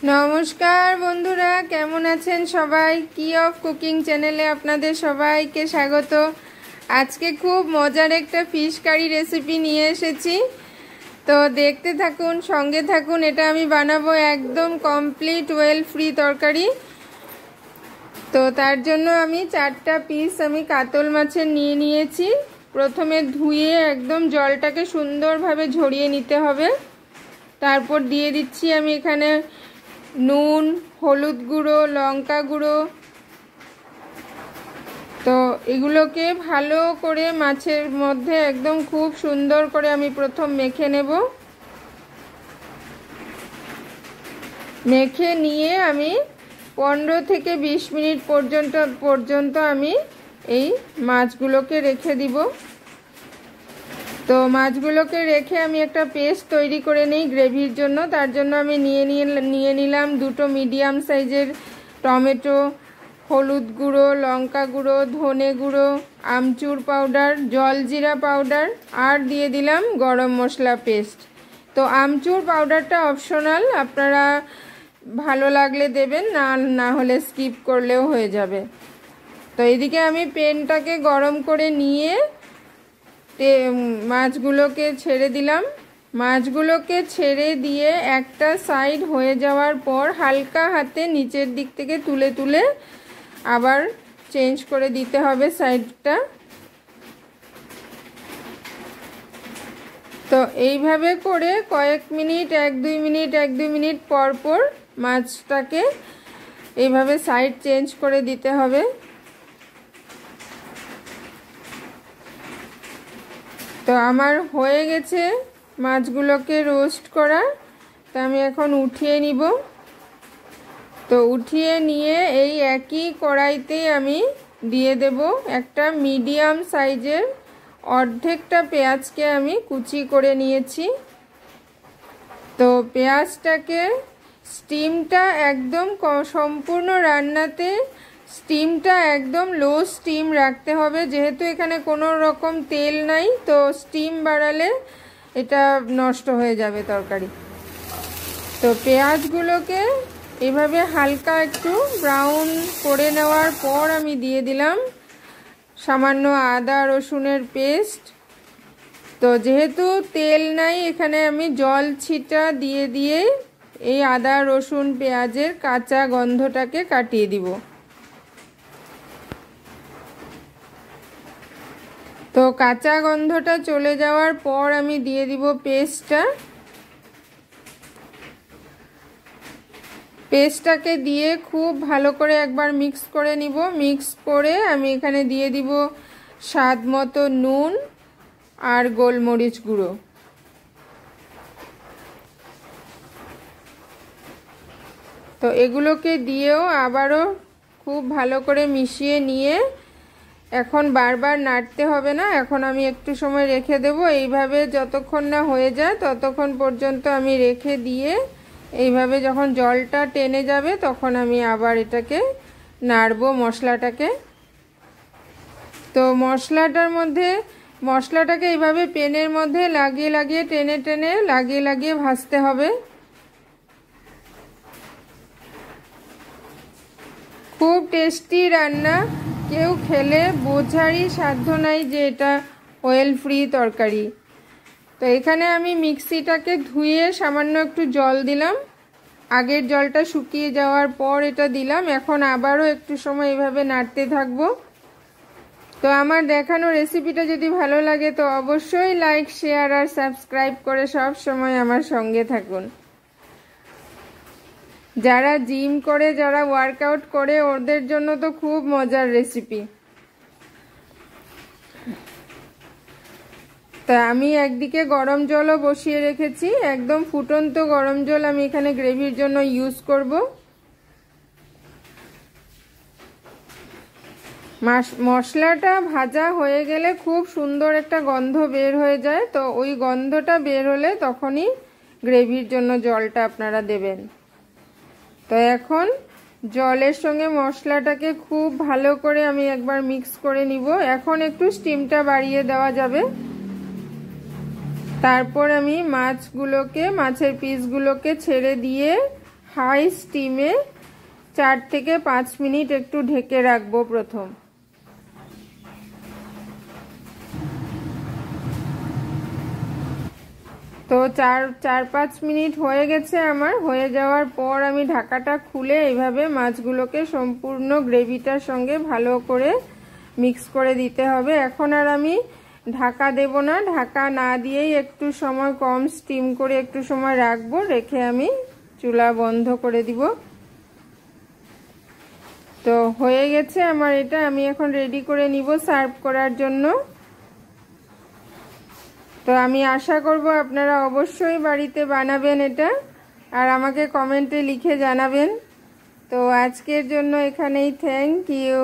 নমস্কার বন্ধুরা, কেমন আছেন সবাই? কি অফ কুকিং চ্যানেলে আপনাদের সবাইকে স্বাগত। আজকে খুব মজার একটা ফিশ কারি রেসিপি নিয়ে এসেছি, তো দেখতে থাকুন, সঙ্গে থাকুন। এটা আমি বানাবো একদম কমপ্লিট ওয়েল ফ্রি তরকারি। তো তার জন্য আমি 4টা পিস আমি কাতল মাছের নিয়ে নিয়েছি। প্রথমে ধুয়ে একদম জলটাকে সুন্দরভাবে ঝরিয়ে নিতে হবে। তারপর দিয়ে দিচ্ছি আমি এখানে নুন, হলুদ গুঁড়ো, লঙ্কা গুঁড়ো। তো এগুলোকে ভালো করে মাছের মধ্যে একদম খুব সুন্দর করে আমি প্রথম মেখে নেব। মেখে নিয়ে আমি 15 থেকে 20 মিনিট পর্যন্ত আমি এই মাছগুলোকে রেখে দিব। তো মাছগুলোকে রেখে আমি একটা পেস্ট তৈরি করে নিই গ্রেভির জন্য। তার জন্য আমি নিয়ে নিলাম 2টো মিডিয়াম সাইজের টমেটো, হলুদ গুঁড়ো, লঙ্কা গুঁড়ো, ধনে গুঁড়ো, আমচুর পাউডার, জলজিরা পাউডার, আর দিয়ে দিলাম গরম মশলা পেস্ট। তো আমচুর পাউডারটা অপশনাল, আপনারা ভালো লাগলে দেবেন, না হলে স্কিপ করলেও হয়ে যাবে। তো এদিকে আমি প্যানটাকে গরম করে নিয়ে মাছগুলোকে ছেড়ে দিলাম। মাছগুলোকে ছেড়ে দিয়ে একটা সাইড হয়ে যাওয়ার পর হালকা হাতে নিচের দিক থেকে তুলে তুলে আবার চেঞ্জ করে দিতে হবে সাইডটা। তো এইভাবে করে কয়েক মিনিট, 1-2 মিনিট পর পর মাছটাকে এইভাবে সাইড চেঞ্জ করে দিতে হবে। তো আমার হয়ে গেছে মাছগুলোকে রোস্ট করা। তো আমি এখন উঠিয়ে নিব। তো উঠিয়ে নিয়ে এই একই কড়াইতে আমি দিয়ে দেব একটা মিডিয়াম সাইজের অর্ধেকটা পেঁয়াজকে আমি কুচি করে নিয়েছি। তো পেঁয়াজটাকে স্টিমটা একদম সম্পূর্ণ রান্নাতে স্টিমটা একদম লো স্টিম রাখতে হবে, যেহেতু এখানে কোনো রকম তেল নাই। তো স্টিম বাড়ালে এটা নষ্ট হয়ে যাবে তরকারি। তো পেঁয়াজগুলোকে এভাবে হালকা একটু ব্রাউন করে নেওয়ার পর আমি দিয়ে দিলাম সামান্য আদা রসুনের পেস্ট। তো যেহেতু তেল নাই, এখানে আমি জল ছিটা দিয়ে দিয়ে এই আদা রসুন পেঁয়াজের কাঁচা গন্ধটাকে কাটিয়ে দিব। তো কাঁচা গন্ধটা চলে যাওয়ার পর আমি দিয়ে দিব পেস্টটাকে দিয়ে খুব ভালো করে একবার মিক্স করে নিব। মিক্স করে আমি এখানে দিয়ে দিব স্বাদ মতো নুন আর গোলমরিচ গুঁড়ো। তো এগুলোকে দিয়েও আবারও খুব ভালো করে মিশিয়ে নিয়ে এখন বারবার নাড়তে হবে না, এখন আমি একটু সময় রেখে দেব। এইভাবে যতক্ষণ না হয়ে যায় ততক্ষণ পর্যন্ত আমি রেখে দিয়ে এইভাবে যখন জলটা টেনে যাবে তখন আমি আবার এটাকে নাড়বো মশলাটাকে। তো মশলাটাকে এইভাবে প্যানের মধ্যে লাগিয়ে লাগিয়ে টেনে টেনে লাগিয়ে ভাজতে হবে। খুব টেস্টি রান্না, কেউ খেলে বোঝারই সাধ্য নাই যে এটা অয়েল ফ্রি তরকারি। তো এখানে আমি মিক্সিটাকে ধুয়ে সামান্য একটু জল দিলাম, আগের জলটা শুকিয়ে যাওয়ার পর এটা দিলাম। এখন আবারও একটু সময় এভাবে নাড়তে থাকবো। তো আমার দেখানো রেসিপিটা যদি ভালো লাগে তো অবশ্যই লাইক, শেয়ার আর সাবস্ক্রাইব করে সব সময় আমার সঙ্গে থাকুন। যারা জিম করে, যারা ওয়ার্কআউট করে, ওদের জন্য তো খুব মজার রেসিপি। তা আমি একদিকে গরম জলও বসিয়ে রেখেছি, একদম ফুটন্ত গরম জল আমি এখানে গ্রেভির জন্য ইউজ করব। মশলাটা ভাজা হয়ে গেলে খুব সুন্দর একটা গন্ধ বের হয়ে যায়। তো ওই গন্ধটা বের হলে তখনই গ্রেভির জন্য জলটা আপনারা দেবেন। তো এখন জলের সঙ্গে মশলাটাকে খুব ভালো করে আমি একবার মিক্স করে নিব। এখন একটু স্টিমটা বাড়িয়ে দেওয়া যাবে। তারপর আমি মাছের পিসগুলোকে ছেড়ে দিয়ে হাই স্টিমে 4 থেকে 5 মিনিট একটু ঢেকে রাখবো প্রথম। তো 4-5 মিনিট হয়ে গেছে আমার। হয়ে যাওয়ার পর আমি ঢাকাটা খুলে এইভাবে মাছগুলোকে সম্পূর্ণ গ্রেভিটার সঙ্গে ভালো করে মিক্স করে দিতে হবে। এখন আর আমি ঢাকা দেব না, ঢাকা না দিয়েই একটু সময় কম স্টিম করে একটু সময় রাখবো, রেখে আমি চুলা বন্ধ করে দিব। তো হয়ে গেছে আমার এটা, আমি এখন রেডি করে নিব সার্ভ করার জন্য। তো আমি আশা করব আপনারা অবশ্যই বাড়িতে বানাবেন এটা, আর আমাকে কমেন্টে লিখে জানাবেন। তো আজকের জন্য এখানেই, থ্যাংক ইউ।